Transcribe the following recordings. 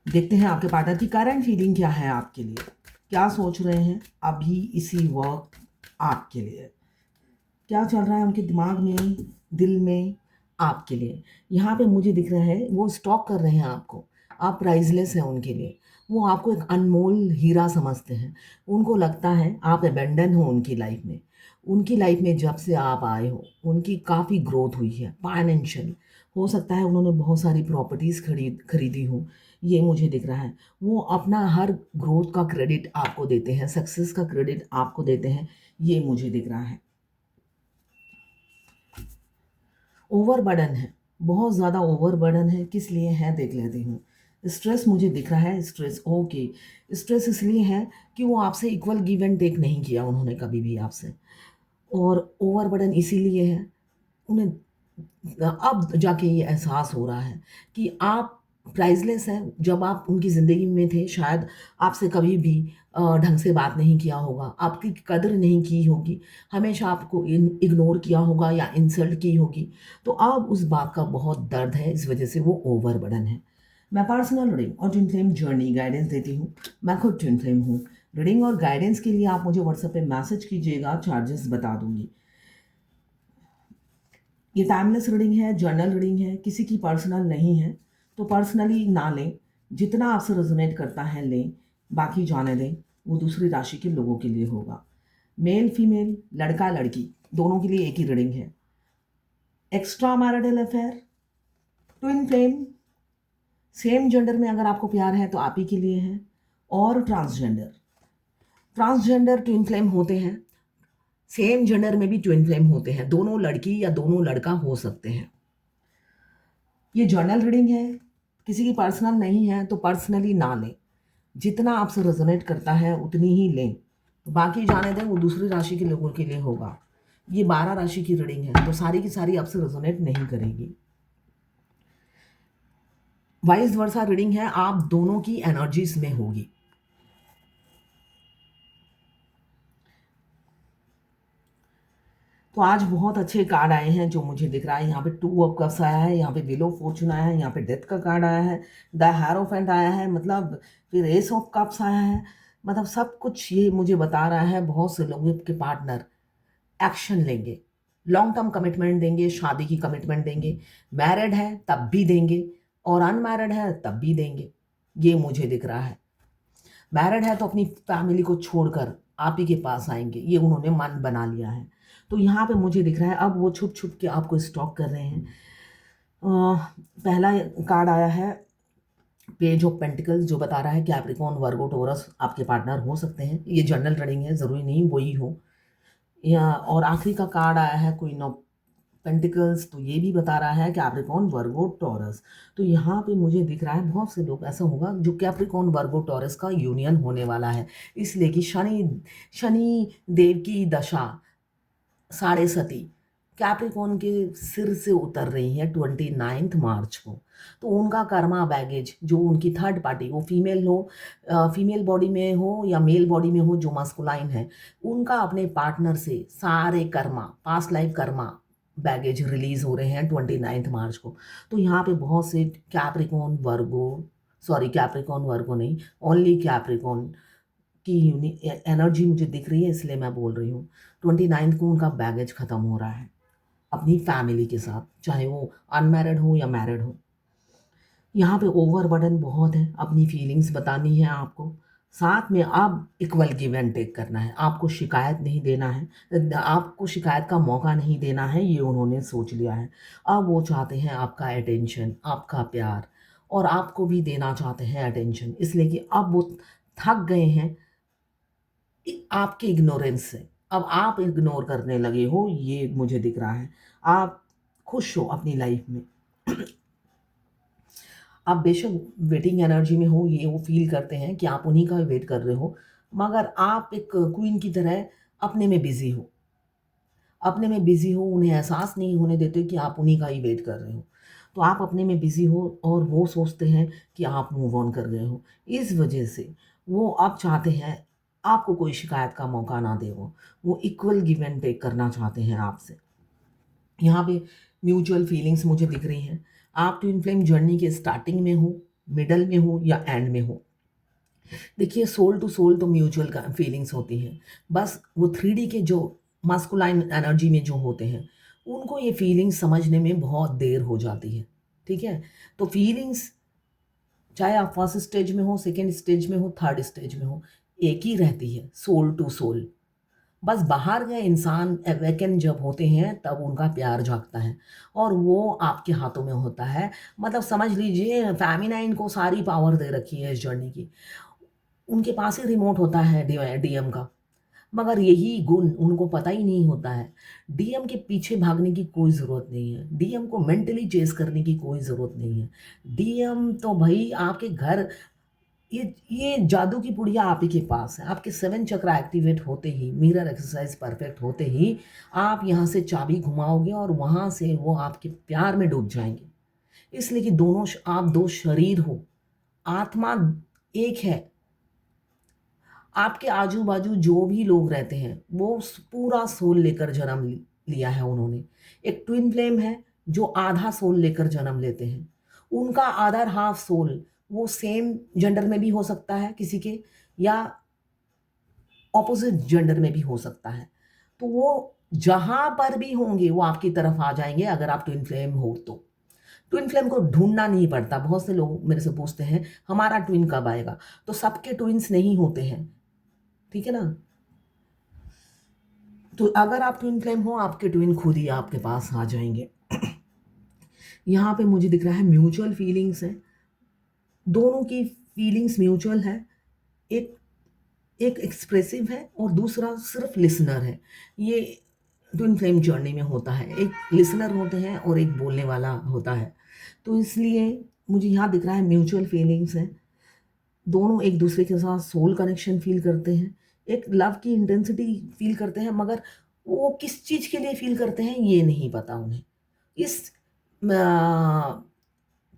देखते हैं आपके पार्टनर की करंट फीलिंग क्या है आपके लिए, क्या सोच रहे हैं अभी इसी वक्त आपके लिए, क्या चल रहा है उनके दिमाग में, दिल में आपके लिए। यहाँ पे मुझे दिख रहा है वो स्टॉक कर रहे हैं आपको, आप प्राइसलेस हैं उनके लिए। वो आपको एक अनमोल हीरा समझते हैं। उनको लगता है आप अबेंडन हो उनकी लाइफ में। उनकी लाइफ में जब से आप आए हो उनकी काफ़ी ग्रोथ हुई है फाइनेंशियल। हो सकता है उन्होंने बहुत सारी प्रॉपर्टीज़ खरीदी हो, ये मुझे दिख रहा है। वो अपना हर ग्रोथ का क्रेडिट आपको देते हैं, सक्सेस का क्रेडिट आपको देते हैं, ये मुझे दिख रहा है। ओवरबर्डन है, बहुत ज़्यादा ओवरबर्डन है। किस लिए है देख लेती हूँ। स्ट्रेस मुझे दिख रहा है, स्ट्रेस ओके। स्ट्रेस इसलिए है कि वो आपसे इक्वल गिव एंड टेक नहीं किया उन्होंने कभी भी आपसे। और ओवरबर्डन इसीलिए है, उन्हें अब जाके ये एहसास हो रहा है कि आप प्राइसलेस हैं। जब आप उनकी ज़िंदगी में थे शायद आपसे कभी भी ढंग से बात नहीं किया होगा, आपकी कदर नहीं की होगी, हमेशा आपको इग्नोर किया होगा या इंसल्ट की होगी। तो अब उस बात का बहुत दर्द है, इस वजह से वो ओवरबर्डन है। मैं पर्सनल रीडिंग और ट्विन फ्लेम जर्नी गाइडेंस देती हूँ। मैं खुद ट्विन फ्लेम हूँ। रीडिंग और गाइडेंस के लिए आप मुझे व्हाट्सएप पे मैसेज कीजिएगा, चार्जेस बता दूंगी। ये टाइमलेस रीडिंग है, जर्नल रीडिंग है, किसी की पर्सनल नहीं है। तो पर्सनली ना लें, जितना आपसे रेजोनेट करता है लें, बाकी जाने दें। वो दूसरी राशि के लोगों के लिए होगा। मेल फीमेल, लड़का लड़की, दोनों के लिए एक ही रीडिंग है। Extra marital affair, twin flame, same gender में अगर आपको प्यार है तो आप ही के लिए है। और ट्रांसजेंडर, ट्रांसजेंडर ट्विन फ्लेम होते हैं। सेम जेंडर में भी ट्विन फ्लेम होते हैं, दोनों लड़की या दोनों लड़का हो सकते हैं। ये जर्नल रीडिंग है, किसी की पर्सनल नहीं है तो पर्सनली ना लें। जितना आपसे रेजोनेट करता है उतनी ही लें, बाकी जाने दें, वो दूसरी राशि के लोगों के लिए होगा। ये 12 राशि की रीडिंग है तो सारी की सारी आपसे रेजोनेट नहीं करेगी। वाइस वर्सा रीडिंग है, आप दोनों की एनर्जीज में होगी। तो आज बहुत अच्छे कार्ड आए हैं जो मुझे दिख रहा है। यहाँ पे 2 ऑफ कप्स आया है, यहाँ पे व्हील ऑफ फॉर्चून आया है, यहाँ पे डेथ का कार्ड आया है, द हायरोफेंट आया है, मतलब फिर एस ऑफ कप्स आया है। मतलब सब कुछ ये मुझे बता रहा है बहुत से लोगों के पार्टनर एक्शन लेंगे, लॉन्ग टर्म कमिटमेंट देंगे, शादी की कमिटमेंट देंगे। मैरिड है तब भी देंगे और अनमैरिड है तब भी देंगे, ये मुझे दिख रहा है। मैरिड है तो अपनी फैमिली को छोड़कर आप ही के पास आएंगे, ये उन्होंने मन बना लिया है। तो यहाँ पे मुझे दिख रहा है अब वो छुप छुप के आपको स्टॉक कर रहे हैं। पहला कार्ड आया है पेज ऑफ पेंटिकल्स, जो बता रहा है कैप्रिकॉर्न, वर्गो, टोरस आपके पार्टनर हो सकते हैं। ये जनरल रीडिंग है, ज़रूरी नहीं वही हो। या और आखिरी का कार्ड आया है क्वीन ऑफ पेंटिकल्स, तो ये भी बता रहा है कैप्रिकॉर्न, वर्गो, टॉरस। तो यहाँ पे मुझे दिख रहा है बहुत से लोग ऐसा होगा जो कैप्रिकॉर्न, वर्गो, टॉरस का यूनियन होने वाला है। इसलिए कि शनि शनि देव की दशा साढ़े सती कैप्रिकॉर्न के सिर से उतर रही है 29 मार्च को। तो उनका कर्मा बैगेज, जो उनकी थर्ड पार्टी, वो फीमेल हो, फीमेल बॉडी में हो या मेल बॉडी में हो, जो मस्कुलाइन है, उनका अपने पार्टनर से सारे Karma, past life Karma baggage release हो रहे हैं 29 मार्च को। तो यहाँ पे बहुत से कैप्रिकॉर्न वर्गो, सॉरी कैप्रिकॉर्न वर्गो नहीं, ओनली कैप्रिकॉर्न की एनर्जी मुझे दिख रही है, इसलिए मैं बोल रही हूँ। 29 को उनका बैगेज ख़त्म हो रहा है अपनी फैमिली के साथ, चाहे वो अनमैरिड हो या मैरिड हो। यहाँ पे ओवरबर्डन बहुत है, अपनी फीलिंग्स बतानी है आपको, साथ में आप इक्वल गिव एंड टेक करना है। आपको शिकायत नहीं देना है, आपको शिकायत का मौका नहीं देना है, ये उन्होंने सोच लिया है। अब वो चाहते हैं आपका अटेंशन, आपका प्यार, और आपको भी देना चाहते हैं अटेंशन, इसलिए कि अब वो थक गए हैं आपके इग्नोरेंस से। अब आप इग्नोर करने लगे हो, ये मुझे दिख रहा है। आप खुश हो अपनी लाइफ में। आप बेशक वेटिंग एनर्जी में हो, ये वो फील करते हैं कि आप उन्हीं का वेट कर रहे हो, मगर आप एक क्वीन की तरह अपने में बिजी हो। अपने में बिजी हो, उन्हें एहसास नहीं होने देते कि आप उन्हीं का ही वेट कर रहे हो। तो आप अपने में बिजी हो और वो सोचते हैं कि आप मूव ऑन कर गए हो। इस वजह से वो अब चाहते हैं आपको कोई शिकायत का मौका ना दे। वो इक्वल गिव एंड टेक करना चाहते हैं आपसे। यहाँ पे म्यूचुअल फीलिंग्स मुझे दिख रही हैं। आप ट्विन फ्लेम जर्नी के स्टार्टिंग में हो, मिडल में हो या एंड में हो। देखिए सोल टू सोल तो म्यूचुअल फीलिंग्स होती हैं, बस वो 3D के जो मास्कुलाइन एनर्जी में जो होते हैं उनको ये फीलिंग्स समझने में बहुत देर हो जाती है। ठीक है, तो फीलिंग्स चाहे आप फर्स्ट स्टेज में हो, सेकेंड स्टेज में हो, थर्ड स्टेज में हो, एक ही रहती है, सोल टू सोल। बस बाहर गए इंसान अवेकन जब होते हैं तब उनका प्यार जागता है और वो आपके हाथों में होता है। मतलब समझ लीजिए फेमिनाइन को सारी पावर दे रखी है इस जर्नी की, उनके पास ही रिमोट होता है डीएम का, मगर यही गुण उनको पता ही नहीं होता है। डीएम के पीछे भागने की कोई ज़रूरत नहीं है, डीएम को मेंटली चेस करने की कोई ज़रूरत नहीं है। डीएम तो भाई आपके घर, ये जादू की पुड़िया आप ही के पास है। आपके 7 चक्र एक्टिवेट होते ही, मिरर एक्सरसाइज परफेक्ट होते ही आप यहाँ से चाबी घुमाओगे और वहाँ से वो आपके प्यार में डूब जाएंगे। इसलिए कि दोनों आप दो शरीर हो, आत्मा एक है। आपके आजू बाजू जो भी लोग रहते हैं वो पूरा सोल लेकर जन्म लिया है उन्होंने। एक ट्विन फ्लेम है जो आधा सोल लेकर जन्म लेते हैं, उनका अदर हाफ सोल वो सेम जेंडर में भी हो सकता है किसी के, या ऑपोजिट जेंडर में भी हो सकता है। तो वो जहां पर भी होंगे वो आपकी तरफ आ जाएंगे अगर आप ट्विन फ्लेम हो तो। ट्विन फ्लेम को ढूंढना नहीं पड़ता। बहुत से लोग मेरे से पूछते हैं हमारा ट्विन कब आएगा, तो सबके ट्विन्स नहीं होते हैं, ठीक है ना। तो अगर आप ट्विन फ्लेम हो आपके ट्विन खुद ही आपके पास आ जाएंगे। यहाँ पे मुझे दिख रहा है म्यूचुअल फीलिंग्स है, दोनों की फीलिंग्स म्यूचुअल है। एक एक एक्सप्रेसिव है और दूसरा सिर्फ लिसनर है। ये ट्विन फ्लेम जर्नी में होता है, एक लिसनर होते हैं और एक बोलने वाला होता है। तो इसलिए मुझे यहाँ दिख रहा है म्यूचुअल फीलिंग्स है, दोनों एक दूसरे के साथ सोल कनेक्शन फील करते हैं, एक लव की इंटेंसिटी फील करते हैं, मगर वो किस चीज़ के लिए फील करते हैं ये नहीं पता उन्हें। इस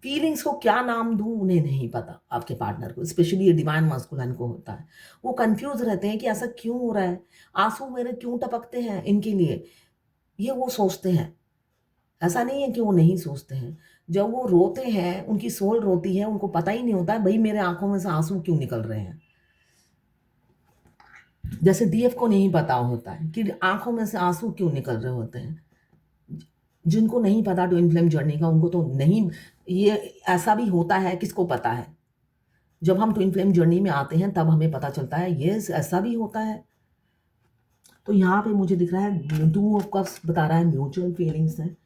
फीलिंग्स को क्या नाम दूँ उन्हें नहीं पता। आपके पार्टनर को, स्पेशली ये डिवाइन मास्कुलाइन को होता है, वो कंफ्यूज रहते हैं कि ऐसा क्यों हो रहा है, आंसू मेरे क्यों टपकते हैं इनके लिए, ये वो सोचते हैं। ऐसा नहीं है कि वो नहीं सोचते हैं, जब वो रोते हैं उनकी सोल रोती है, उनको पता ही नहीं होता है भाई मेरे आंखों में से आंसू क्यों निकल रहे हैं। जैसे डीएफ को नहीं पता होता है कि आंखों में से आंसू क्यों निकल रहे होते हैं। जिनको नहीं पता ट्विन फ्लेम जर्नी का उनको तो नहीं, ये ऐसा भी होता है, किसको पता है। जब हम ट्विन फ्लेम जर्नी में आते हैं तब हमें पता चलता है ये ऐसा भी होता है। तो यहाँ पे मुझे दिख रहा है 2 ऑफ कप्स बता रहा है म्यूचुअल फीलिंग्स हैं,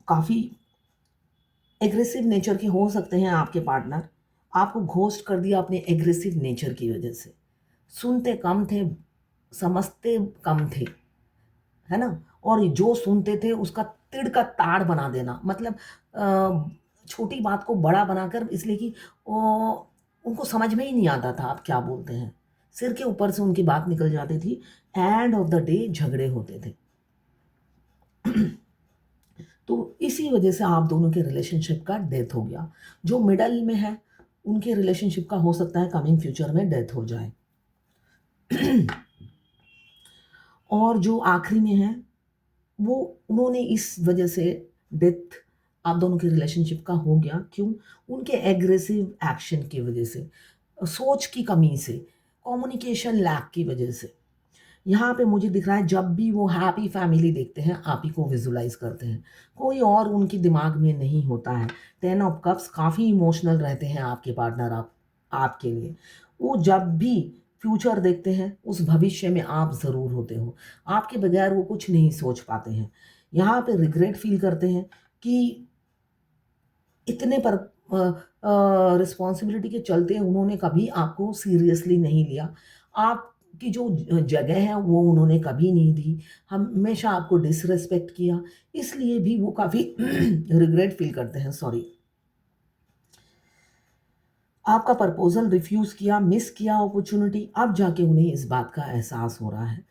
काफ़ी एग्रेसिव नेचर के हो सकते हैं आपके पार्टनर। आपको घोस्ट कर दिया अपने एग्रेसिव नेचर की वजह से, सुनते कम थे, समझते कम थे, है ना। और जो सुनते थे उसका तिड़ का ताड़ बना देना, मतलब छोटी बात को बड़ा बनाकर, इसलिए कि उनको समझ में ही नहीं आता था आप क्या बोलते हैं, सिर के ऊपर से उनकी बात निकल जाती थी, एंड ऑफ द डे झगड़े होते थे। तो इसी वजह से आप दोनों के रिलेशनशिप का डेथ हो गया। जो मिडल में है उनके रिलेशनशिप का हो सकता है कमिंग फ्यूचर में डेथ हो जाए। और जो आखिरी में है वो, उन्होंने इस वजह से डेथ आप दोनों के रिलेशनशिप का हो गया, क्यों? उनके एग्रेसिव एक्शन की वजह से, सोच की कमी से, कम्युनिकेशन लैक की वजह से। यहाँ पे मुझे दिख रहा है जब भी वो हैप्पी फैमिली देखते हैं आप ही को विजुलाइज करते हैं, कोई और उनके दिमाग में नहीं होता है। 10 ऑफ कप्स काफ़ी इमोशनल रहते हैं आपके पार्टनर, आपके लिए। वो जब भी फ्यूचर देखते हैं उस भविष्य में आप ज़रूर होते हो, आपके बगैर वो कुछ नहीं सोच पाते हैं। यहाँ पे रिग्रेट फील करते हैं कि इतने पर रिस्पॉन्सिबिलिटी के चलते उन्होंने कभी आपको सीरियसली नहीं लिया, आपकी जो जगह है वो उन्होंने कभी नहीं दी, हमेशा आपको डिसरेस्पेक्ट किया, इसलिए भी वो काफ़ी रिग्रेट फील करते हैं। सॉरी, आपका प्रपोजल रिफ्यूज़ किया, मिस किया अपॉर्चुनिटी, अब जाके उन्हें इस बात का एहसास हो रहा है।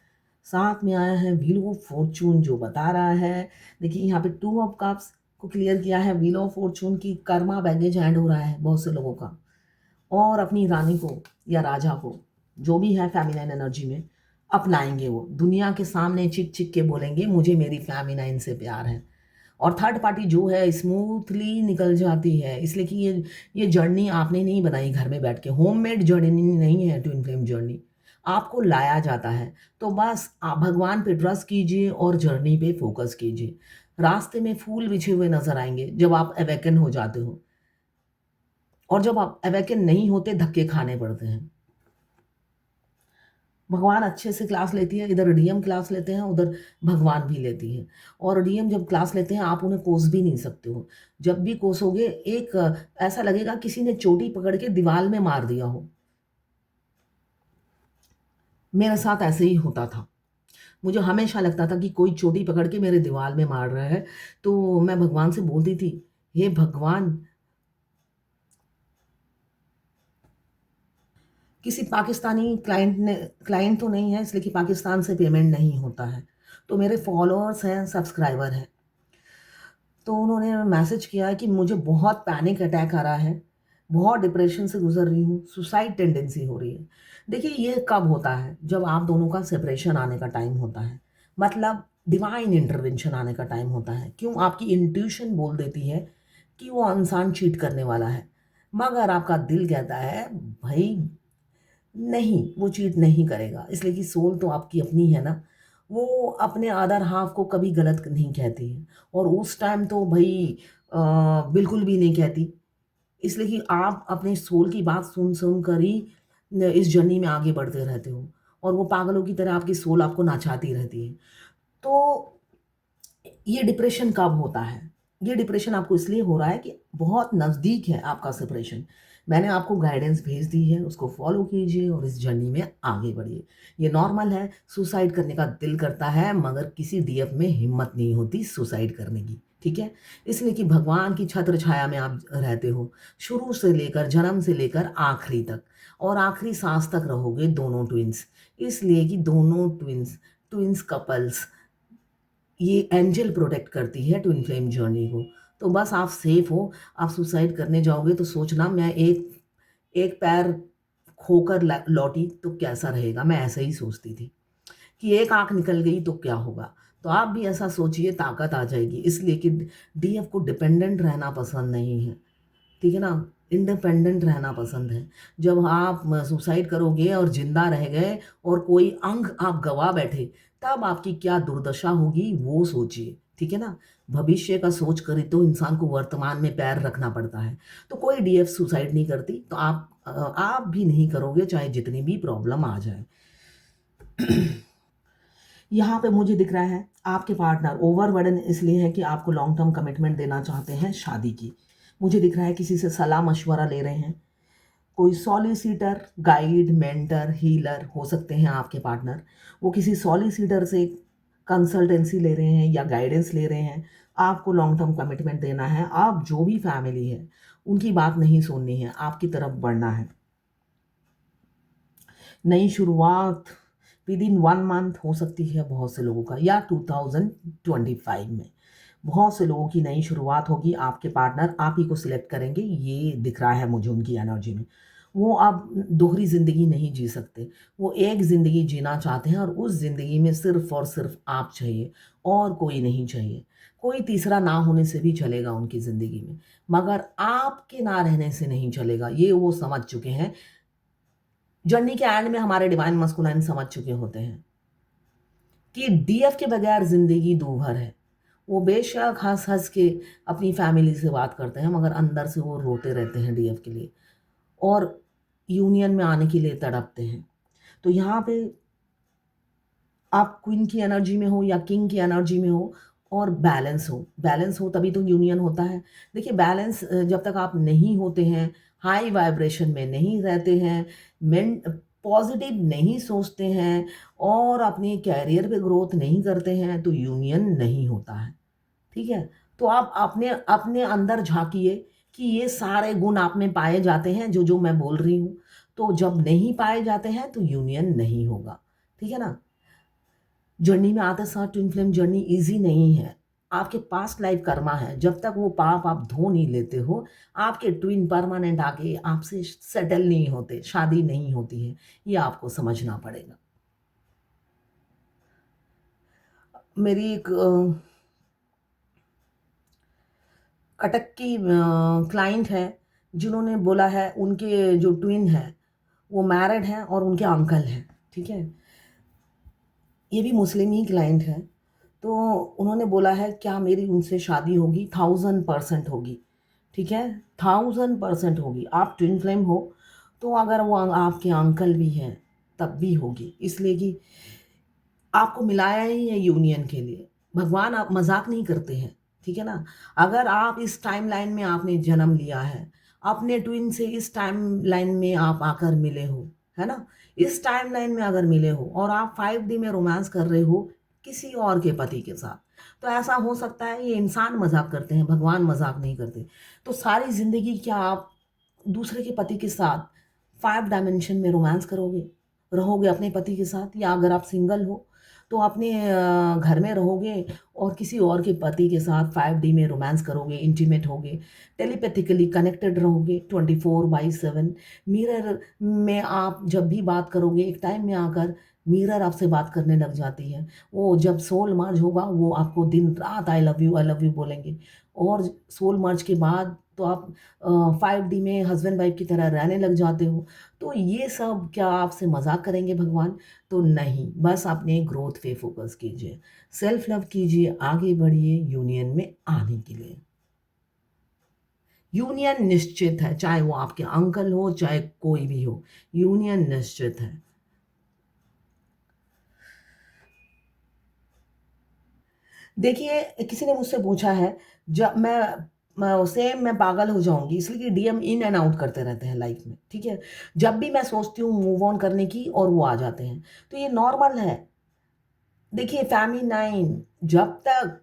साथ में आया है व्हील ऑफ फॉर्चून जो बता रहा है, देखिए यहाँ पे 2 ऑफ कप्स को क्लियर किया है, व्हील ऑफ फॉर्चून की कर्मा बैगेज हैंड हो रहा है बहुत से लोगों का, और अपनी रानी को या राजा को, जो भी है फेमिनाइन एनर्जी में, अपनाएंगे। वो दुनिया के सामने चिक चिक के बोलेंगे मुझे मेरी फेमिनाइन से प्यार है, और थर्ड पार्टी जो है स्मूथली निकल जाती है, इसलिए कि ये जर्नी आपने नहीं बनाई घर में बैठ के, होममेड जर्नी नहीं है ट्विन फ्लेम जर्नी, आपको लाया जाता है। तो बस आप भगवान पे ट्रस्ट कीजिए और जर्नी पे फोकस कीजिए। रास्ते में फूल बिछे हुए नजर आएंगे जब आप अवेकन हो जाते हो, और जब आप अवेकन नहीं होते धक्के खाने पड़ते हैं। भगवान अच्छे से क्लास लेती है, इधर डीएम क्लास लेते हैं, उधर भगवान भी लेती है। और डीएम जब क्लास लेते हैं आप उन्हें कोस भी नहीं सकते हो। जब भी कोसोगे एक ऐसा लगेगा किसी ने चोटी पकड़ के दीवार में मार दिया हो। मेरे साथ ऐसे ही होता था। मुझे हमेशा लगता था कि कोई चोटी पकड़ के मेरे दीवार में मार रहा है। तो मैं भगवान से बोलती थी, हे भगवान, किसी पाकिस्तानी क्लाइंट तो नहीं है, इसलिए कि पाकिस्तान से पेमेंट नहीं होता है। तो मेरे फॉलोअर्स हैं, सब्सक्राइबर हैं। तो उन्होंने मैसेज किया कि मुझे बहुत पैनिक अटैक आ रहा है, बहुत डिप्रेशन से गुजर रही हूँ, सुसाइड टेंडेंसी हो रही है। देखिए ये कब होता है, जब आप दोनों का सेपरेशन आने का टाइम होता है, मतलब डिवाइन इंटरवेंशन आने का टाइम होता है। क्यों? आपकी इंट्यूशन बोल देती है कि वो इंसान चीट करने वाला है, मगर आपका दिल कहता है भाई नहीं, वो चीट नहीं करेगा, इसलिए कि सोल तो आपकी अपनी है ना, वो अपने अदर हाफ को कभी गलत नहीं कहती है। और उस टाइम तो भाई बिल्कुल भी नहीं कहती, इसलिए कि आप अपने सोल की बात सुन सुन कर ही इस जर्नी में आगे बढ़ते रहते हो, और वो पागलों की तरह आपकी सोल आपको नाचाती रहती है। तो ये डिप्रेशन कब होता है? ये डिप्रेशन आपको इसलिए हो रहा है कि बहुत नज़दीक है आपका सेपरेशन। मैंने आपको गाइडेंस भेज दी है, उसको फॉलो कीजिए और इस जर्नी में आगे बढ़िए। ये नॉर्मल है, सुसाइड करने का दिल करता है, मगर किसी डीएफ में हिम्मत नहीं होती सुसाइड करने की, ठीक है? इसलिए कि भगवान की छत्र छाया में आप रहते हो, शुरू से लेकर जन्म से लेकर आखिरी तक, और आखिरी सांस तक रहोगे दोनों ट्विन्स। इसलिए कि दोनों ट्विन्स, ट्विन्स कपल्स, ये एंजल प्रोटेक्ट करती है ट्विन फ्लेम जर्नी को। तो बस आप सेफ हो। आप सुसाइड करने जाओगे तो सोचना, मैं एक एक पैर खोकर लौटी तो कैसा रहेगा, मैं ऐसे ही सोचती थी कि एक आंख निकल गई तो क्या होगा। तो आप भी ऐसा सोचिए, ताकत आ जाएगी। इसलिए कि डीएफ को डिपेंडेंट रहना पसंद नहीं है, ठीक है ना, इंडिपेंडेंट रहना पसंद है। जब आप सुसाइड करोगे और जिंदा रह गए और कोई अंग आप गवा बैठे, तब आपकी क्या दुर्दशा होगी वो सोचिए, ठीक है ना। भविष्य का सोच कर ही तो इंसान को वर्तमान में पैर रखना पड़ता है। तो कोई डीएफ सुसाइड नहीं करती, तो आप भी नहीं करोगे चाहे जितनी भी प्रॉब्लम आ जाए। यहाँ पे मुझे दिख रहा है आपके पार्टनर ओवरबर्डन इसलिए है कि आपको लॉन्ग टर्म कमिटमेंट देना चाहते हैं शादी की। मुझे दिख रहा है किसी से सलाह मशवरा ले रहे हैं, कोई सॉलिसिटर, गाइड, मेंटर, हीलर हो सकते हैं आपके पार्टनर। वो किसी सॉलिसिटर से कंसल्टेंसी ले रहे हैं या गाइडेंस ले रहे हैं। आपको लॉन्ग टर्म कमिटमेंट देना है, आप जो भी फैमिली है उनकी बात नहीं सुननी है, आपकी तरफ बढ़ना है। नई शुरुआत विद इन 1 मंथ हो सकती है बहुत से लोगों का, या 2025 में बहुत से लोगों की नई शुरुआत होगी। आपके पार्टनर आप ही को सिलेक्ट करेंगे, ये दिख रहा है मुझे उनकी एनर्जी में। वो अब दोहरी ज़िंदगी नहीं जी सकते, वो एक ज़िंदगी जीना चाहते हैं, और उस ज़िंदगी में सिर्फ और सिर्फ आप चाहिए, और कोई नहीं चाहिए। कोई तीसरा ना होने से भी चलेगा उनकी ज़िंदगी में, मगर आपके ना रहने से नहीं चलेगा, ये वो समझ चुके हैं। जर्नी के एंड में हमारे डिवाइन मस्कुलाइन समझ चुके होते हैं कि डीएफ के बगैर जिंदगी दूभर है। वो बेशक हंस हंस के अपनी फैमिली से बात करते हैं, मगर अंदर से वो रोते रहते हैं डीएफ के लिए, और यूनियन में आने के लिए तड़पते हैं। तो यहाँ पे आप क्वीन की एनर्जी में हो या किंग की एनर्जी में हो, और बैलेंस हो तभी तो यूनियन होता है। देखिए बैलेंस जब तक आप नहीं होते हैं, हाई वाइब्रेशन में नहीं रहते हैं, मेन पॉजिटिव नहीं सोचते हैं, और अपने कैरियर पे ग्रोथ नहीं करते हैं, तो यूनियन नहीं होता है, ठीक है। तो आप अपने अपने अंदर झांकिए कि ये सारे गुण आप में पाए जाते हैं जो जो मैं बोल रही हूँ। तो जब नहीं पाए जाते हैं तो यूनियन नहीं होगा, ठीक है ना। जर्नी में आते साथ ट्विन फ्लेम जर्नी इजी नहीं है। आपके पास्ट लाइफ कर्मा है, जब तक वो पाप आप धो नहीं लेते हो, आपके ट्विन परमानेंट आके आपसे सेटल नहीं होते, शादी नहीं होती है, ये आपको समझना पड़ेगा। मेरी एक कटक की क्लाइंट है जिन्होंने बोला है उनके जो ट्विन है वो मैरिड हैं और उनके अंकल हैं, ठीक है। ये भी मुस्लिम ही क्लाइंट है। तो उन्होंने बोला है क्या मेरी उनसे शादी होगी? 1000% होगी, ठीक है। 1000% होगी। आप ट्विन फ्लेम हो तो अगर वो आपके अंकल भी हैं तब भी होगी, इसलिए कि आपको मिलाया ही है यूनियन के लिए। भगवान आप मजाक नहीं करते हैं, ठीक है ना। अगर आप इस टाइमलाइन में आपने जन्म लिया है, अपने ट्विन से इस टाइमलाइन में आप आकर मिले हो, है ना। इस टाइमलाइन में अगर मिले हो और आप 5D में रोमांस कर रहे हो किसी और के पति के साथ, तो ऐसा हो सकता है ये इंसान मजाक करते हैं, भगवान मजाक नहीं करते। तो सारी जिंदगी क्या आप दूसरे के पति के साथ 5 डायमेंशन में रोमांस करोगे, रहोगे अपने पति के साथ? या अगर आप सिंगल हो तो अपने घर में रहोगे और किसी और के पति के साथ 5D में रोमांस करोगे, इंटीमेट होगे, टेलीपैथिकली कनेक्टेड रहोगे 24/7। मिरर में आप जब भी बात करोगे एक टाइम में आकर मिरर आपसे बात करने लग जाती है। वो जब सोल मर्ज होगा वो आपको दिन रात आई लव यू बोलेंगे। और सोल मर्ज के बाद तो आप 5D में हस्बैंड वाइफ की तरह रहने लग जाते हो। तो ये सब क्या आपसे मजाक करेंगे भगवान? तो नहीं, बस अपने ग्रोथ पे फोकस कीजिए, सेल्फ लव कीजिए, आगे बढ़िए यूनियन में आने के लिए। यूनियन निश्चित है, चाहे वो आपके अंकल हो चाहे कोई भी हो, यूनियन निश्चित है। देखिए, किसी ने मुझसे पूछा है, जब मैं पागल हो जाऊंगी इसलिए कि डीएम इन एंड आउट करते रहते हैं लाइफ में, ठीक है। जब भी मैं सोचती हूँ मूव ऑन करने की और वो आ जाते हैं, तो ये नॉर्मल है। देखिए फैमिली 9, जब तक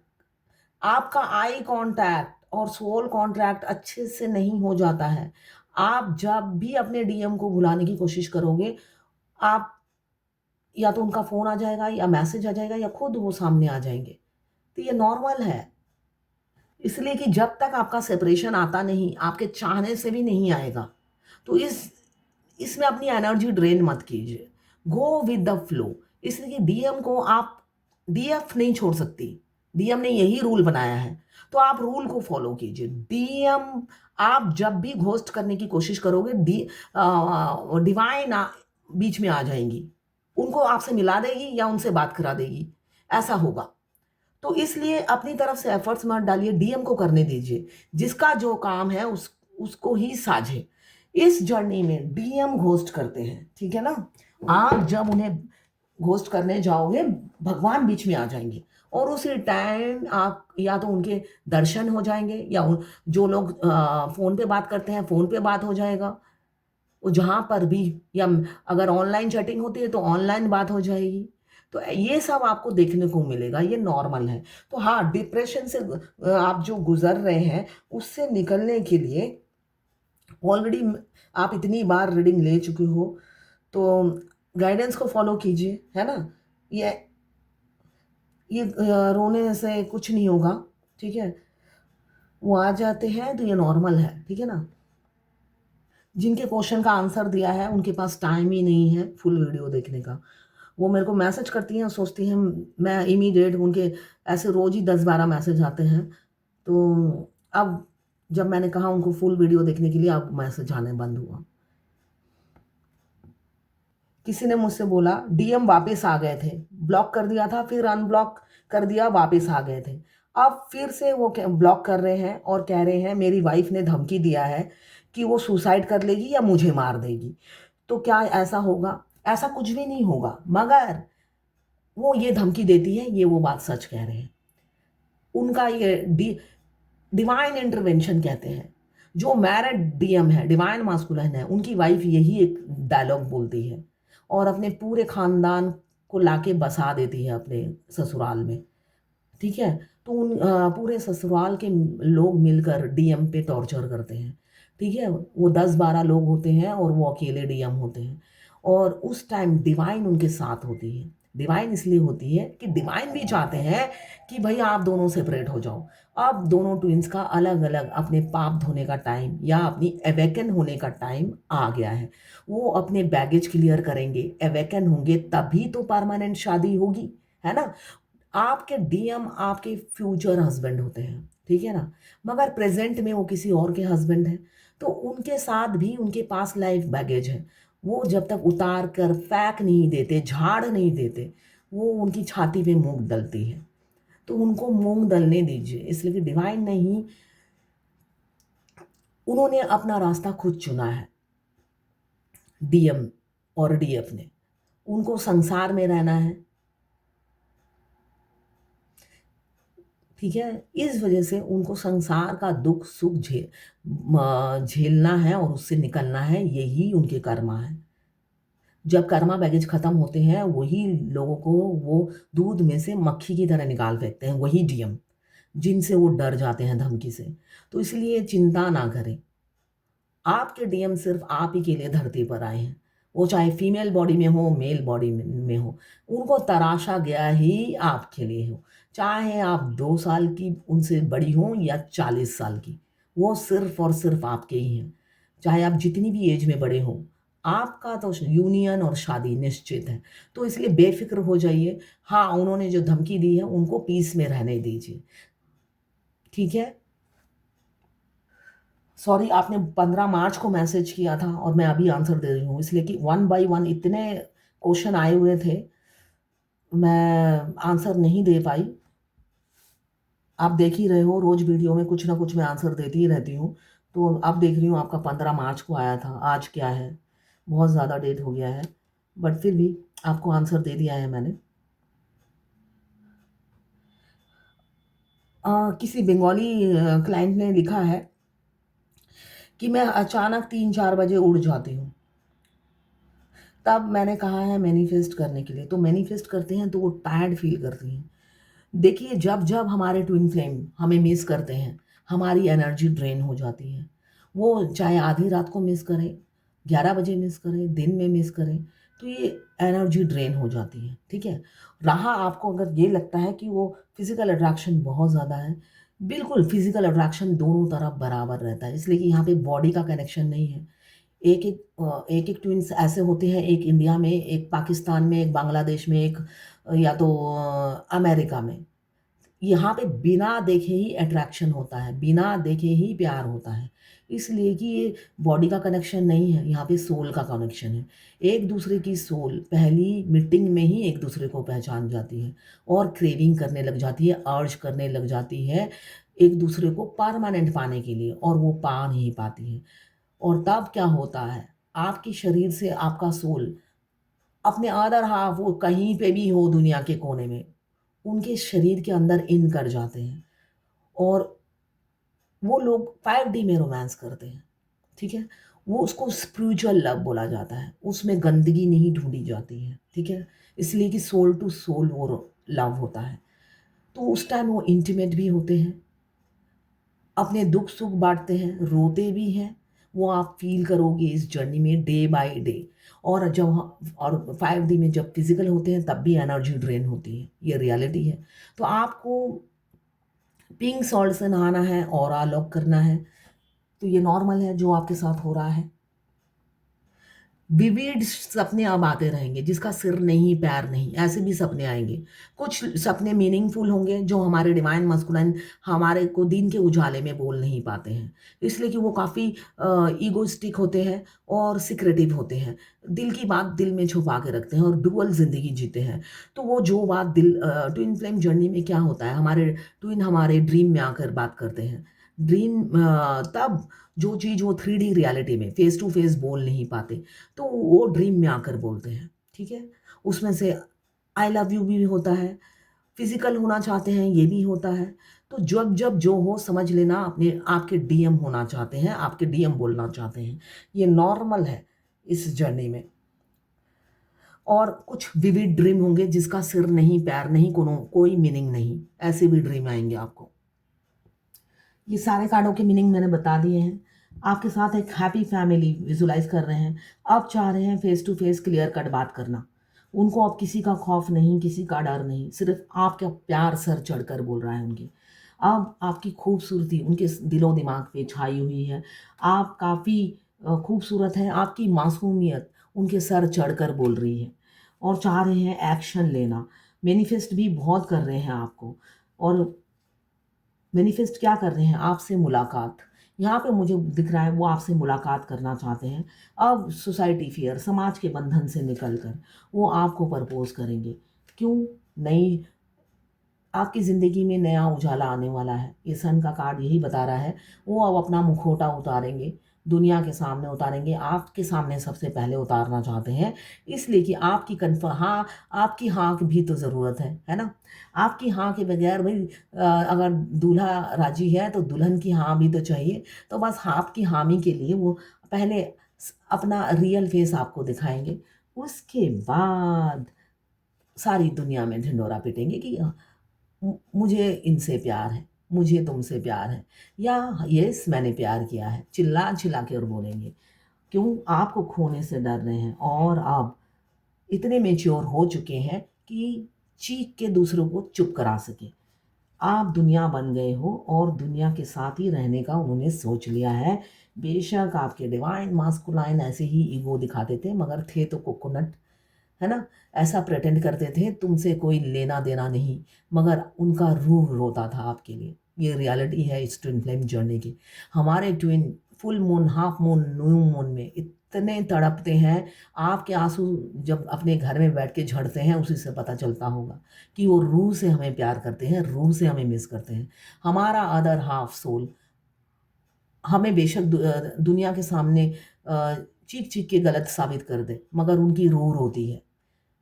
आपका आई कांटेक्ट और सोल कॉन्ट्रैक्ट अच्छे से नहीं हो जाता है, आप जब भी अपने डीएम को बुलाने की कोशिश करोगे, आप या तो उनका फ़ोन आ जाएगा या मैसेज आ जाएगा या खुद वो सामने आ जाएँगे। तो ये नॉर्मल है। इसलिए कि जब तक आपका सेपरेशन आता नहीं, आपके चाहने से भी नहीं आएगा। तो इसमें अपनी एनर्जी ड्रेन मत कीजिए। Go with the flow. इसलिए कि डीएम को आप डीएफ नहीं छोड़ सकती। डीएम ने यही रूल बनाया है, तो आप रूल को फॉलो कीजिए। डीएम आप जब भी घोस्ट करने की कोशिश करोगे, डिवाइन बीच में आ जाएंगी। उनको आपसे मिला देगी या उनसे बात करा देगी, ऐसा होगा। तो इसलिए अपनी तरफ से एफर्ट्स मत डालिए, डीएम को करने दीजिए। जिसका जो काम है उसको ही साझे। इस जर्नी में डीएम घोस्ट करते हैं, ठीक है ना। आप जब उन्हें घोस्ट करने जाओगे, भगवान बीच में आ जाएंगे और उसी टाइम आप या तो उनके दर्शन हो जाएंगे या जो लोग फोन पे बात करते हैं फोन पे बात हो जाएगा, वो जहाँ पर भी, या अगर ऑनलाइन चैटिंग होती है तो ऑनलाइन बात हो जाएगी। तो ये सब आपको देखने को मिलेगा, ये नॉर्मल है। तो हाँ, डिप्रेशन से आप जो गुजर रहे हैं उससे निकलने के लिए ऑलरेडी आप इतनी बार रीडिंग ले चुके हो, तो गाइडेंस को फॉलो कीजिए, है ना। ये रोने से कुछ नहीं होगा, ठीक है। वो आ जाते हैं तो ये नॉर्मल है, ठीक है ना। जिनके क्वेश्चन का आंसर दिया है उनके पास टाइम ही नहीं है फुल वीडियो देखने का। वो मेरे को मैसेज करती हैं, सोचती हैं मैं इमीडिएट, उनके ऐसे रोज़ ही 10-12 मैसेज आते हैं। तो अब जब मैंने कहा उनको फुल वीडियो देखने के लिए, अब मैसेज आने बंद हुआ। किसी ने मुझसे बोला डीएम वापस आ गए थे, ब्लॉक कर दिया था फिर अनब्लॉक कर दिया, वापस आ गए थे। अब फिर से वो ब्लॉक कर रहे हैं और कह रहे हैं मेरी वाइफ ने धमकी दिया है कि वो सुसाइड कर लेगी या मुझे मार देगी। तो क्या ऐसा होगा? ऐसा कुछ भी नहीं होगा, मगर वो ये धमकी देती है, ये वो बात सच कह रहे हैं। उनका ये डिवाइन इंटरवेंशन कहते हैं। जो मैरिड डीएम है, डिवाइन मास्कुलिन है, उनकी वाइफ यही एक डायलॉग बोलती है और अपने पूरे खानदान को लाके बसा देती है अपने ससुराल में, ठीक है। तो पूरे ससुराल के लोग मिलकर डीएम पे टॉर्चर करते हैं, ठीक है। वो 10-12 लोग होते हैं और वो अकेले डीएम होते हैं और उस टाइम डिवाइन उनके साथ होती है। डिवाइन इसलिए होती है कि डिवाइन भी चाहते हैं कि भाई आप दोनों सेपरेट हो जाओ। अब दोनों ट्विंस का अलग अलग अपने पाप धोने का टाइम या अपनी अवेकन होने का टाइम आ गया है। वो अपने बैगेज क्लियर करेंगे, अवेकन होंगे, तभी तो परमानेंट शादी होगी, है ना। आपके डीएम आपके फ्यूचर हस्बैंड होते हैं, ठीक है ना। मगर प्रेजेंट में वो किसी और के हस्बैंड है, तो उनके साथ भी उनके पास लाइफ बैगेज है। वो जब तक उतार कर फेंक नहीं देते, झाड़ नहीं देते, वो उनकी छाती पे मूंग दलती है। तो उनको मूंग दलने दीजिए, इसलिए कि डिवाइन नहीं, उन्होंने अपना रास्ता खुद चुना है, डीएम और डीएफ ने। उनको संसार में रहना है, ठीक है। इस वजह से उनको संसार का दुख सुख झेलना है और उससे निकलना है, यही उनके कर्मा है। जब कर्मा बैगेज खत्म होते हैं, वही लोगों को वो दूध में से मक्खी की तरह निकाल फेंकते हैं, वही डीएम जिनसे वो डर जाते हैं धमकी से। तो इसलिए चिंता ना करें, आपके डीएम सिर्फ आप ही के लिए धरती पर आए हैं। वो चाहे फीमेल बॉडी में हो, मेल बॉडी में हो, उनको तराशा गया ही आपके लिए हो। चाहे आप 2 साल की उनसे बड़ी हो या 40 साल की, वो सिर्फ और सिर्फ आपके ही हैं। चाहे आप जितनी भी एज में बड़े हो, आपका तो यूनियन और शादी निश्चित है। तो इसलिए बेफिक्र हो जाइए। हाँ, उन्होंने जो धमकी दी है उनको पीस में रहने दीजिए, ठीक है। सॉरी, आपने 15 मार्च को मैसेज किया था और मैं अभी आंसर दे रही हूँ, इसलिए कि 1 बाय 1 इतने क्वेश्चन आए हुए थे, मैं आंसर नहीं दे पाई। आप देख ही रहे हो, रोज वीडियो में कुछ ना कुछ मैं आंसर देती ही रहती हूँ। तो अब देख रही हूँ आपका 15 मार्च को आया था, आज क्या है, बहुत ज़्यादा डेट हो गया है, बट फिर भी आपको आंसर दे दिया है मैंने। किसी बंगाली क्लाइंट ने लिखा है कि मैं अचानक 3-4 बजे उड़ जाती हूँ। तब मैंने कहा है मैनिफेस्ट करने के लिए, तो मैनिफेस्ट करते हैं तो वो टायर्ड फील करती हैं। देखिए, जब जब हमारे ट्विन फ्लेम हमें मिस करते हैं, हमारी एनर्जी ड्रेन हो जाती है। वो चाहे आधी रात को मिस करें, 11 बजे मिस करें, दिन में मिस करें, तो ये एनर्जी ड्रेन हो जाती है, ठीक है। रहा आपको अगर ये लगता है कि वो फिजिकल अट्रैक्शन बहुत ज़्यादा है, बिल्कुल फिजिकल अट्रैक्शन दोनों तरफ बराबर रहता है, इसलिए कि यहाँ पे बॉडी का कनेक्शन नहीं है। एक-एक ट्विन्स ऐसे होते हैं, एक इंडिया में, एक पाकिस्तान में, एक बांग्लादेश में, एक या तो अमेरिका में। यहाँ पे बिना देखे ही अट्रैक्शन होता है, बिना देखे ही प्यार होता है। इसलिए कि ये बॉडी का कनेक्शन नहीं है, यहाँ पे सोल का कनेक्शन है। एक-दूसरे की सोल पहली मीटिंग में ही एक-दूसरे को पहचान जाती है और क्रेविंग करने लग जाती है, अर्ज करने लग जाती है एक-दूसरे को परमानेंट पाने के लिए, और वो पा नहीं पाती है। और तब क्या होता है, आपके शरीर से आपका सोल अपने अदर हाल्फ, वो कहीं पे भी हो दुनिया के कोने में, उनके शरीर के अंदर इन कर जाते हैं और वो लोग 5D में रोमांस करते हैं, ठीक है? वो उसको स्पिरिचुअल लव बोला जाता है, उसमें गंदगी नहीं ढूँढी जाती है, ठीक है? इसलिए कि सोल टू सोल वो लव होता है। तो उस टाइम वो इंटीमेट भी होते हैं, अपने दुख-सुख बाँटते हैं, रोते भी हैं, वो आप फ़ील करोगे इस जर्नी में डे बाय डे। और जब और 5D में जब फिज़िकल होते हैं तब भी एनर्जी ड्रेन होती है, ये रियलिटी है। तो आपको पिंक सॉल्ट से नहाना है, ऑरा लॉक करना है, तो ये नॉर्मल है जो आपके साथ हो रहा है। विविड सपने अब आते रहेंगे, जिसका सिर नहीं, पैर नहीं, ऐसे भी सपने आएँगे। कुछ सपने मीनिंगफुल होंगे जो हमारे डिवाइन मास्कुलाइन हमारे को दिन के उजाले में बोल नहीं पाते हैं। इसलिए कि वो काफ़ी ईगोइस्टिक होते हैं और सीक्रेटिव होते हैं। दिल की बात दिल में छुपा के रखते हैं और डुअल ज़िंदगी जीते हैं। तो वो जो बात ट्विन फ्लेम जर्नी में क्या होता है, हमारे ट्विन हमारे ड्रीम में आकर बात करते हैं। ड्रीम तब जो चीज़ वो 3D रियलिटी में फेस टू फेस बोल नहीं पाते, तो वो ड्रीम में आकर बोलते हैं, ठीक है? उसमें से आई लव यू भी होता है, फिज़िकल होना चाहते हैं ये भी होता है। तो जब-जब जो हो समझ लेना, अपने आपके डीएम होना चाहते हैं, आपके डीएम बोलना चाहते हैं। ये नॉर्मल है इस जर्नी में। और कुछ विविड ड्रीम होंगे जिसका सिर नहीं, पैर नहीं, कोई मीनिंग नहीं, ऐसे भी ड्रीम आएँगे आपको। ये सारे कार्डों के मीनिंग मैंने बता दिए हैं। आपके साथ एक हैप्पी फैमिली विजुलाइज़ कर रहे हैं। अब चाह रहे हैं face to face clear cut बात करना। उनको अब किसी का खौफ नहीं, किसी का डर नहीं, सिर्फ़ आपका प्यार सर चढ़कर बोल रहा है उनके। अब आपकी खूबसूरती उनके दिलो-दिमाग पे छाई हुई है। आप काफ़ी खूबसूरत हैं, आपकी मासूमियत उनके सर चढ़कर बोल रही है और चाह रहे हैं एक्शन लेना। मैनिफेस्ट भी बहुत कर रहे हैं आपको, और मैनिफेस्ट क्या कर रहे हैं? आपसे मुलाकात। यहाँ पे मुझे दिख रहा है वो आपसे मुलाकात करना चाहते हैं। अब सोसाइटी फियर, समाज के बंधन से निकल कर वो आपको प्रपोज करेंगे। क्यों? नई आपकी ज़िंदगी में नया उजाला आने वाला है। ये सन का कार्ड यही बता रहा है। वो अब अपना मुखौटा उतारेंगे, दुनिया के सामने उतारेंगे। आपके सामने सबसे पहले उतारना चाहते हैं, इसलिए कि आपकी हाँ, आपकी हाँ की भी तो ज़रूरत है ना? आपकी हाँ के बगैर भई अगर दूल्हा राज़ी है तो दुल्हन की हाँ भी तो चाहिए। तो बस आपकी हामी के लिए वो पहले अपना रियल फेस आपको दिखाएँगे। उसके बाद सारी दुनिया में ढिंढोरा पीटेंगे कि मुझे इनसे प्यार है, मुझे तुमसे प्यार है, या यस मैंने प्यार किया है, चिल्ला-चिल्ला के और बोलेंगे। क्यों? आपको खोने से डर रहे हैं और आप इतने मैच्योर हो चुके हैं कि चीख के दूसरों को चुप करा सकें। आप दुनिया बन गए हो और दुनिया के साथ ही रहने का उन्होंने सोच लिया है। बेशक आपके डिवाइन मास्कुलाइन ऐसे ही ईगो दिखाते थे मगर थे तो कोकोनट, है ना? ऐसा प्रिटेंड करते थे तुमसे कोई लेना-देना नहीं, मगर उनका रूह रोता था आपके लिए। ये रियलिटी है इस ट्विन फ्लेम जर्नी की। हमारे twin full moon, half moon, new moon में इतने तड़पते हैं, आपके आँसू जब अपने घर में बैठ के झड़ते हैं उसी से पता चलता होगा कि वो रूह से हमें प्यार करते हैं, रूह से हमें मिस करते हैं। हमारा अदर हाफ सोल हमें बेशक दुनिया के सामने चीख-चीख के गलत साबित कर दे, मगर उनकी रूह रोती है।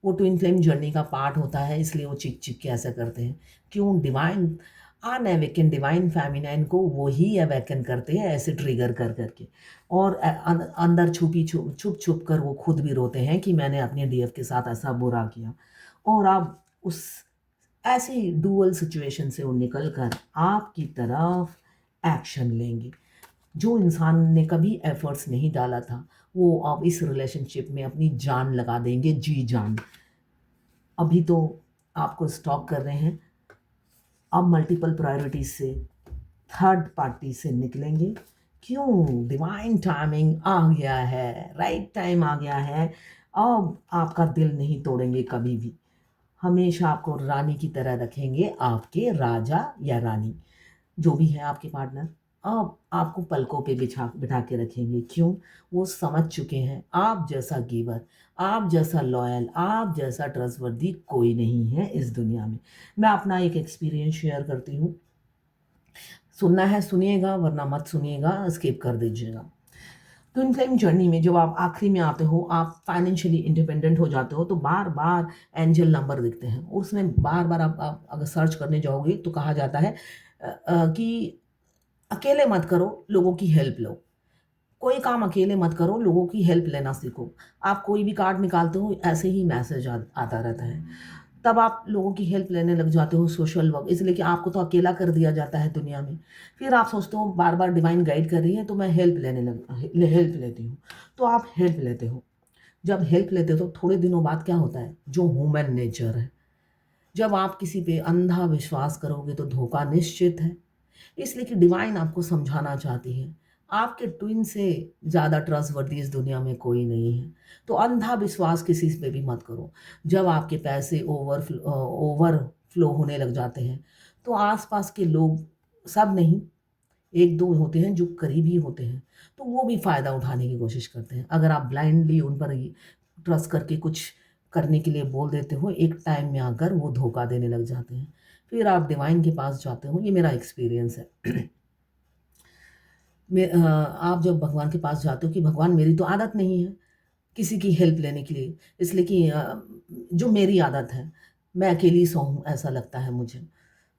वो ट्विन फ्लेम जर्नी का पार्ट होता है, इसलिए वो चिक-चिक के ऐसा करते हैं। क्यों? डिवाइन अनअवेकन डिवाइन फेमिनाइन को वो ही अवेकन करते हैं ऐसे ट्रिगर कर के, और अंदर छुप-छुप कर वो खुद भी रोते हैं कि मैंने अपने डीएफ के साथ ऐसा बुरा किया। और अब उस ऐसी डुअल सिचुएशन से वो निकल कर आपकी तरफ एक्शन लेंगे। जो इंसान ने कभी एफर्ट्स नहीं डाला था, वो अब इस रिलेशनशिप में अपनी जान लगा देंगे, जी जान। अभी तो आपको स्टॉप कर रहे हैं, अब मल्टीपल प्रायोरिटीज़ से, थर्ड पार्टी से निकलेंगे। क्यों? डिवाइन टाइमिंग आ गया है, राइट टाइम आ गया है। अब आपका दिल नहीं तोड़ेंगे कभी भी। हमेशा आपको रानी की तरह रखेंगे, आपके राजा या रानी। जो भी है आपके पार्टनर, अब आपको पलकों पे बिठा के रखेंगे। क्यों? वो समझ चुके हैं आप जैसा गिवर, आप जैसा लॉयल, आप जैसा ट्रस्टवर्दी कोई नहीं है इस दुनिया में। मैं अपना एक एक्सपीरियंस शेयर करती हूँ। सुनना है सुनिएगा, वरना मत सुनिएगा, स्किप कर दीजिएगा। ट्विन फ्लेम जर्नी में जब आप आखिरी में आते हो, आप फाइनेंशियली इंडिपेंडेंट हो जाते हो, तो बार-बार एंजल नंबर दिखते हैं। उसमें बार-बार आप अगर सर्च करने जाओगे तो कहा जाता है कि अकेले मत करो, लोगों की हेल्प लो। कोई काम अकेले मत करो, लोगों की हेल्प लेना सीखो। आप कोई भी कार्ड निकालते हो, ऐसे ही मैसेज आता रहता है। तब आप लोगों की हेल्प लेने लग जाते हो, सोशल वर्क, इसलिए कि आपको तो अकेला कर दिया जाता है दुनिया में। फिर आप सोचते हो बार-बार डिवाइन गाइड कर रही है तो मैं हेल्प लेती हूँ। तो आप हेल्प लेते हो। जब हेल्प लेते हो तो थोड़े दिनों बाद क्या होता है, जो ह्यूमन नेचर है, जब आप किसी पे अंधा विश्वास करोगे तो धोखा निश्चित है। इसलिए कि डिवाइन आपको समझाना चाहती है, आपके ट्विन से ज़्यादा ट्रस्टवर्दी इस दुनिया में कोई नहीं है। तो अंधा विश्वास किसी पे भी मत करो। जब आपके पैसे ओवरफ्लो होने लग जाते हैं, तो आस-पास के लोग, सब नहीं, 1-2 होते हैं जो करीबी होते हैं, तो वो भी फ़ायदा उठाने की कोशिश करते हैं। अगर आप ब्लाइंडली उन पर ही ट्रस्ट करके कुछ करने के लिए बोल देते हो, एक टाइम में आकर वो धोखा देने लग जाते हैं। फिर आप डिवाइन के पास जाते हो, ये मेरा एक्सपीरियंस है। आप जब भगवान के पास जाते हो कि भगवान मेरी तो आदत नहीं है किसी की हेल्प लेने के लिए, इसलिए कि जो मेरी आदत है, मैं अकेली सोऊँ ऐसा लगता है मुझे।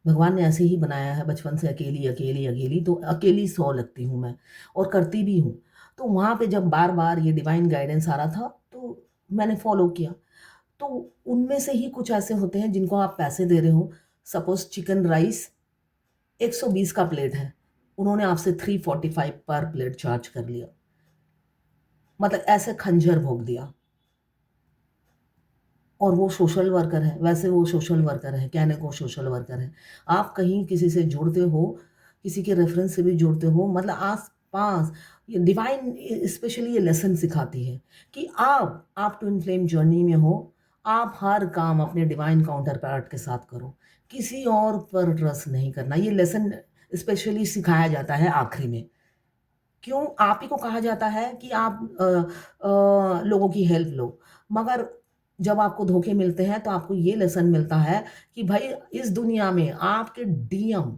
भगवान ने ऐसे ही बनाया है बचपन से, अकेली, अकेली, अकेली, तो अकेली सो लगती हूँ मैं और करती भी हूँ। तो वहाँ पे जब बार-बार ये डिवाइन गाइडेंस आ रहा था, तो मैंने फ़ॉलो किया। तो उनमें से ही कुछ ऐसे होते हैं जिनको आप पैसे दे रहे हो, सपोज़ चिकन राइस 120 का प्लेट है, उन्होंने आपसे 345 पर प्लेट चार्ज कर लिया। मतलब ऐसे खंजर भोंक दिया। और वो सोशल वर्कर है, वैसे वो सोशल वर्कर है, कहने को सोशल वर्कर है। आप कहीं किसी से जुड़ते हो, किसी के रेफ़रेंस से भी जुड़ते हो, मतलब आस-पास ये डिवाइन स्पेशली ये लेसन सिखाती है कि आप ट्विन फ्लेम जर्नी में हो, आप हर काम अपने डिवाइन काउंटर पार्ट के साथ करो। किसी और पर ट्रस्ट नहीं करना। ये लेसन स्पेशली सिखाया जाता है आखिरी में। क्यों? आप ही को कहा जाता है कि आप लोगों की हेल्प लो, मगर जब आपको धोखे मिलते हैं तो आपको ये लेसन मिलता है कि भाई इस दुनिया में आपके डीएम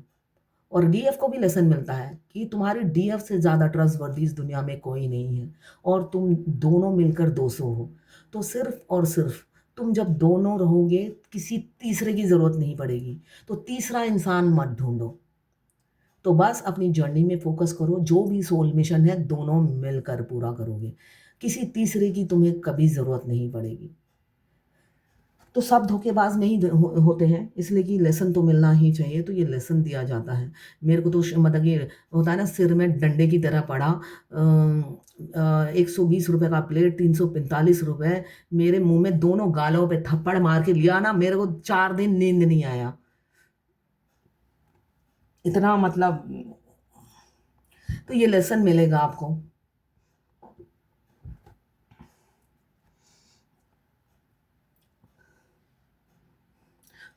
और डीएफ को भी लेसन मिलता है कि तुम्हारे डीएफ से ज़्यादा ट्रस्टवर्दी इस दुनिया में कोई नहीं है और तुम दोनों मिलकर 200 हो। तो सिर्फ़ और सिर्फ़ तुम जब दोनों रहोगे, किसी तीसरे की ज़रूरत नहीं पड़ेगी। तो तीसरा इंसान मत ढूँढो। तो बस अपनी जर्नी में फ़ोकस करो, जो भी सोल मिशन है दोनों मिलकर पूरा करोगे। किसी तीसरे की तुम्हें कभी ज़रूरत नहीं पड़ेगी। तो सब धोखेबाज नहीं होते हैं, इसलिए कि लेसन तो मिलना ही चाहिए, तो ये लेसन दिया जाता है। मेरे को तो मतलब ये होता है ना, सिर में डंडे की तरह पड़ा। 120 रुपए का प्लेट, 345 रुपए, मेरे मुंह में दोनों गालों पे थप्पड़ मार के लिया ना, मेरे को 4 दिन नींद नहीं आया। इतना मतलब, तो ये लेसन मिलेगा आपको।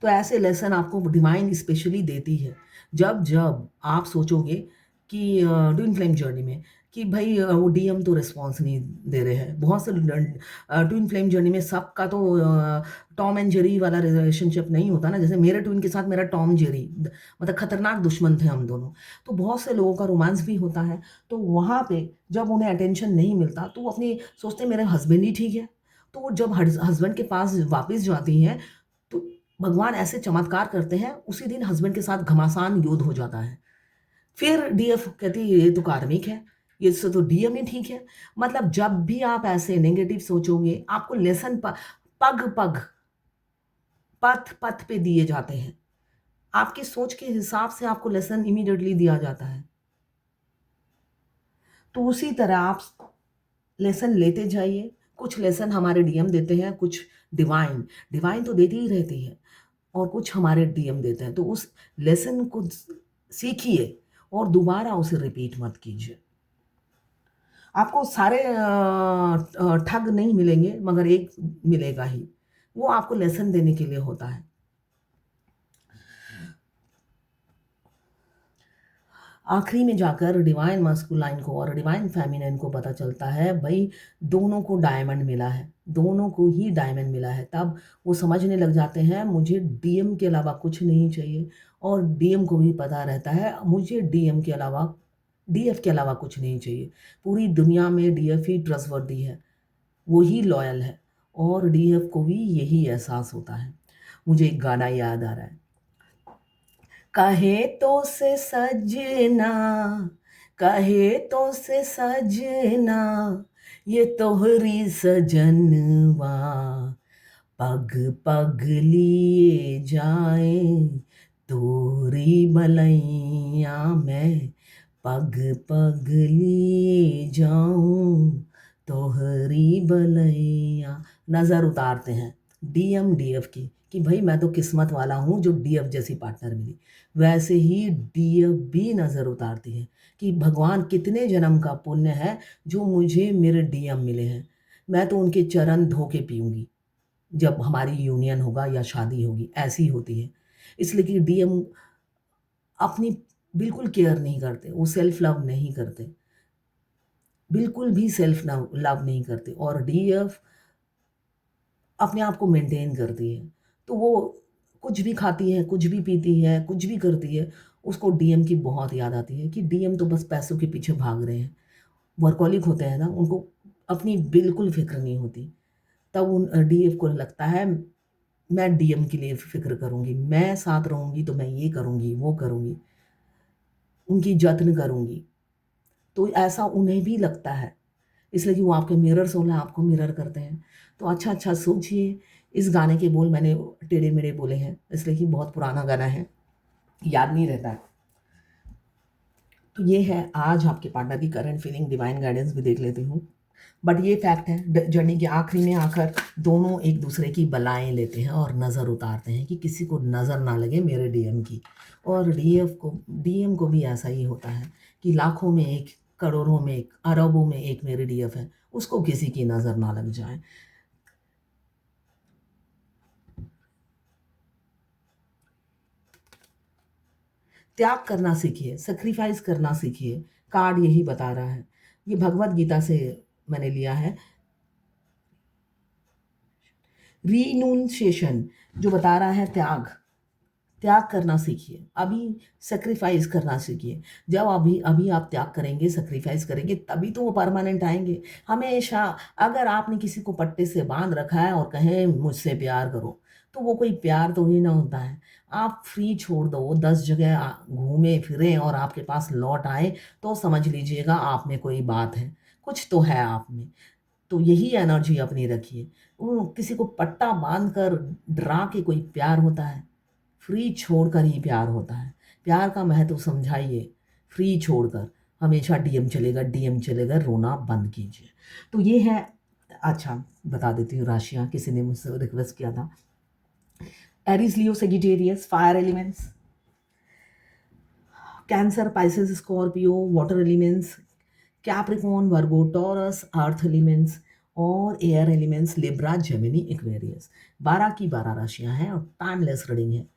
तो ऐसे लेसन आपको डिवाइन स्पेशली देती है। जब जब आप सोचोगे कि ट्विन फ्लेम जर्नी में कि भाई वो डीएम तो रिस्पॉन्स नहीं दे रहे हैं। बहुत से ट्विन फ्लेम जर्नी में सबका तो टॉम एंड जेरी वाला रिलेशनशिप नहीं होता ना। जैसे मेरे ट्विन के साथ मेरा टॉम जेरी, मतलब खतरनाक दुश्मन थे हम दोनों। तो बहुत से लोगों का रोमांस भी होता है। तो वहाँ पे जब उन्हें अटेंशन नहीं मिलता तो वो अपनी सोचते हैं मेरे हस्बैंड ही ठीक है। तो वो जब हस्बैंड के पास वापस जाती हैं तो भगवान ऐसे चमत्कार करते हैं, उसी दिन हस्बैंड के साथ घमासान युद्ध हो जाता है। फिर डीएफ कहती है ये तो कार्मिक है, ये से तो डीएम ही ठीक है। मतलब जब भी आप ऐसे नेगेटिव सोचोगे, आपको लेसन पग पग, पथ पथ पे दिए जाते हैं। आपकी सोच के हिसाब से आपको लेसन इमीडिएटली दिया जाता है। तो उसी तरह आप लेसन लेते जाइए। कुछ लेसन हमारे डीएम देते हैं, कुछ डिवाइन डिवाइन तो देती ही रहती है, और कुछ हमारे डीएम देते हैं। तो उस लेसन को सीखिए और दोबारा उसे रिपीट मत कीजिए। आपको सारे ठग नहीं मिलेंगे, मगर एक मिलेगा ही, वो आपको लेसन देने के लिए होता है। आखिरी में जाकर डिवाइन मस्कुलाइन को और डिवाइन फेमिनिन को पता चलता है भाई दोनों को डायमंड मिला है, दोनों को ही डायमंड मिला है। तब वो समझने लग जाते हैं मुझे डीएम के अलावा कुछ नहीं चाहिए, और डीएम को भी पता रहता है मुझे डीएम के अलावा, डीएफ के अलावा कुछ नहीं चाहिए। पूरी दुनिया में डीएफ ही ट्रस्टवर्दी है, वो ही लॉयल है, और डीएफ को भी यही एहसास होता है। मुझे एक गाना याद आ रहा है, कहे तो से सजना, कहे तो से सजना, ये तोहरी सजनवा, पग पग लिए जाए तोरी बलैया में, पग पग लिए जाऊं तोहरी बलैया। नज़र उतारते हैं डीएम डीएफ की कि भाई मैं तो किस्मत वाला हूँ जो डीएफ जैसी पार्टनर मिली। वैसे ही डीएफ भी नज़र उतारती है कि भगवान कितने जन्म का पुण्य है जो मुझे मेरे डीएम मिले हैं। मैं तो उनके चरण धो के पीऊँगी जब हमारी यूनियन होगा या शादी होगी, ऐसी होती है। इसलिए कि डीएम अपनी बिल्कुल केयर नहीं करते, वो सेल्फ लव नहीं करते, बिल्कुल भी सेल्फ लव लव नहीं करते, और डीएफ अपने आप को मेंटेन करती है। तो वो कुछ भी खाती है, कुछ भी पीती है, कुछ भी करती है, उसको डीएम की बहुत याद आती है कि डीएम तो बस पैसों के पीछे भाग रहे हैं। वर्कहॉलिक होते हैं ना, उनको अपनी बिल्कुल फ़िक्र नहीं होती। तब उन डीएफ को लगता है मैं डीएम के लिए फ़िक्र करूँगी, मैं साथ रहूँगी तो मैं ये करूँगी, वो करूँगी, उनकी जत्न करूँगी। तो ऐसा उन्हें भी लगता है, इसलिए कि वो आपके मिरर सोल हैं, आपको मिरर करते हैं। तो अच्छा-अच्छा सोचिए। इस गाने के बोल मैंने टेढ़े-मेढ़े बोले हैं, इसलिए कि बहुत पुराना गाना है, याद नहीं रहता है। तो ये है आज आपके पार्टनर की करंट फीलिंग, डिवाइन गाइडेंस भी देख लेती हूँ। बट ये फैक्ट है जर्नी के आखिरी में आकर दोनों एक दूसरे की बलाएँ लेते हैं और नज़र उतारते हैं कि किसी को नज़र ना लगे मेरे डीएम की। और डीएम को भी ऐसा ही होता है कि लाखों में एक, करोड़ों में एक, अरबों में एक मेरे डीएफ है, उसको किसी की नज़र ना लग जाए। त्याग करना सीखिए, सेक्रीफाइस करना सीखिए। कार्ड यही बता रहा है। ये भगवत गीता से मैंने लिया है। रीनूंसिएशन जो बता रहा है त्याग, त्याग करना सीखिए। अभी सेक्रीफाइस करना सीखिए। जब अभी अभी आप त्याग करेंगे, सेक्रीफाइस करेंगे, तभी तो वो परमानेंट आएंगे। हमेशा अगर आपने किसी को पट्टे से बांध रखा है और कहे मुझसे प्यार करो, तो वो कोई प्यार तो ही ना होता है। आप फ्री छोड़ दो, 10 जगह घूमे फिरे और आपके पास लौट आए, तो समझ लीजिएगा आप में कोई बात है, कुछ तो है आप में। तो यही एनर्जी अपनी रखिए। वो किसी को पट्टा बांध कर डरा के कोई प्यार होता है? फ्री छोड़कर ही प्यार होता है। प्यार का महत्व समझाइए। फ्री छोड़कर हमेशा डीएम चलेगा, डीएम चलेगा, रोना बंद कीजिए। तो ये है। अच्छा, बता देती हूँ राशियाँ, किसी ने मुझसे रिक्वेस्ट किया था। Aries, Leo, Sagittarius, fire elements. Cancer, Pisces, Scorpio, water elements. Capricorn, Virgo, Taurus, earth elements. और air elements, Libra, Gemini, Aquarius. 12 की 12 राशियां हैं और टाइमलेस रीडिंग है।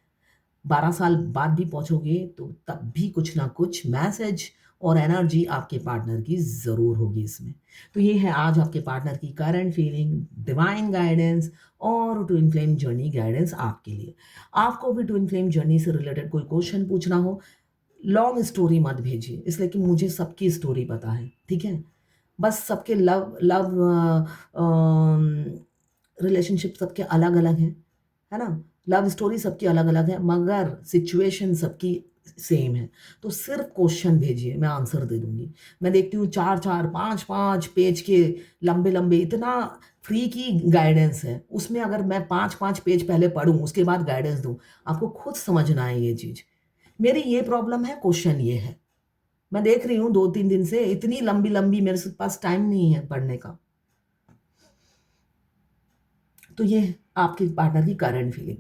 12 साल बाद भी पहुंचोगे तो तब भी कुछ ना कुछ मैसेज और एनर्जी आपके पार्टनर की ज़रूर होगी इसमें। तो ये है आज आपके पार्टनर की करंट फीलिंग, डिवाइन गाइडेंस और ट्विन फ्लेम जर्नी गाइडेंस आपके लिए। आपको भी ट्विन फ्लेम जर्नी से रिलेटेड कोई क्वेश्चन पूछना हो, लॉन्ग स्टोरी मत भेजिए, इसलिए कि मुझे सबकी स्टोरी पता है, ठीक है। बस सबके लव लव रिलेशनशिप सबके अलग अलग हैं, है ना। लव स्टोरी सबकी अलग अलग है, मगर सिचुएशन सबकी सेम है। तो सिर्फ क्वेश्चन भेजिए, मैं आंसर दे दूंगी। मैं देखती हूँ 4-4, 5-5 पेज के लंबे लंबे, इतना फ्री की गाइडेंस है उसमें। अगर मैं 5-5 पेज पहले पढूं, उसके बाद गाइडेंस दूं, आपको खुद समझना है ये चीज़। मेरी ये प्रॉब्लम है, क्वेश्चन ये है। मैं देख रही हूँ 2-3 दिन से इतनी लंबी लंबी, मेरे पास टाइम नहीं है पढ़ने का। तो ये आपके पार्टनर की करंट फीलिंग।